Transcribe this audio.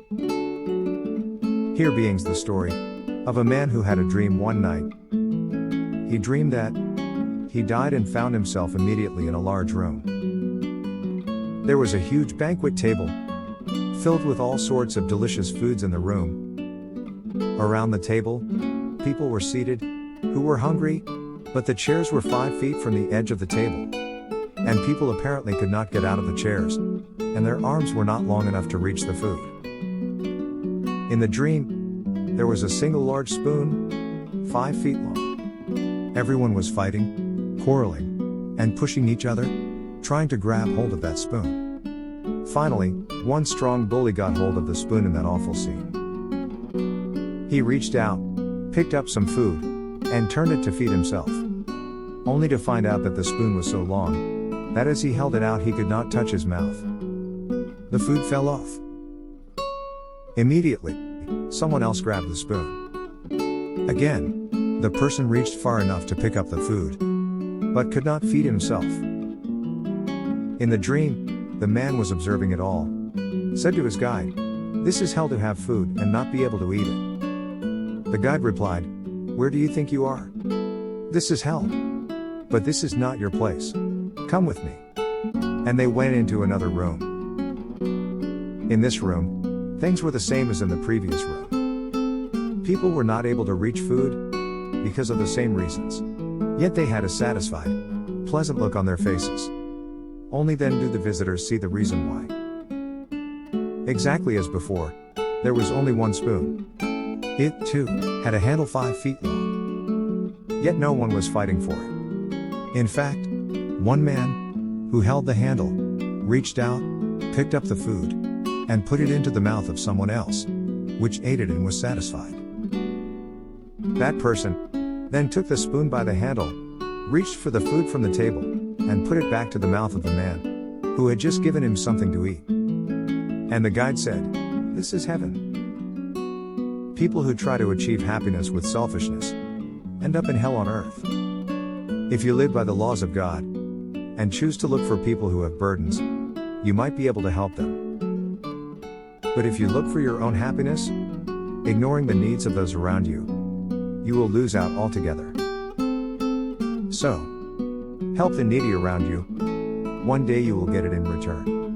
Here begins the story of a man who had a dream one night. He dreamed that he died and found himself immediately in a large room. There was a huge banquet table filled with all sorts of delicious foods in the room. Around the table, people were seated who were hungry, but the chairs were 5 feet from the edge of the table. And people apparently could not get out of the chairs, and their arms were not long enough to reach the food. In the dream, there was a single large spoon, 5 feet long. Everyone was fighting, quarrelling, and pushing each other, trying to grab hold of that spoon. Finally, one strong bully got hold of the spoon in that awful scene. He reached out, picked up some food, and turned it to feed himself. Only to find out that the spoon was so long, that as he held it out he could not touch his mouth. The food fell off. Immediately, someone else grabbed the spoon. Again, the person reached far enough to pick up the food, but could not feed himself. In the dream, the man was observing it all. Said to his guide, "This is hell to have food and not be able to eat it." The guide replied, "Where do you think you are? This is hell. But this is not your place. Come with me." And they went into another room. In this room, things were the same as in the previous room. People were not able to reach food because of the same reasons. Yet they had a satisfied, pleasant look on their faces. Only then do the visitors see the reason why. Exactly as before, there was only one spoon. It, too, had a handle 5 feet long. Yet no one was fighting for it. In fact, one man, who held the handle, reached out, picked up the food, and put it into the mouth of someone else, which ate it and was satisfied. That person then took the spoon by the handle, reached for the food from the table, and put it back to the mouth of the man, who had just given him something to eat. And the guide said, "This is heaven." People who try to achieve happiness with selfishness end up in hell on earth. If you live by the laws of God, and choose to look for people who have burdens, you might be able to help them. But if you look for your own happiness, ignoring the needs of those around you, you will lose out altogether. So, help the needy around you. One day you will get it in return.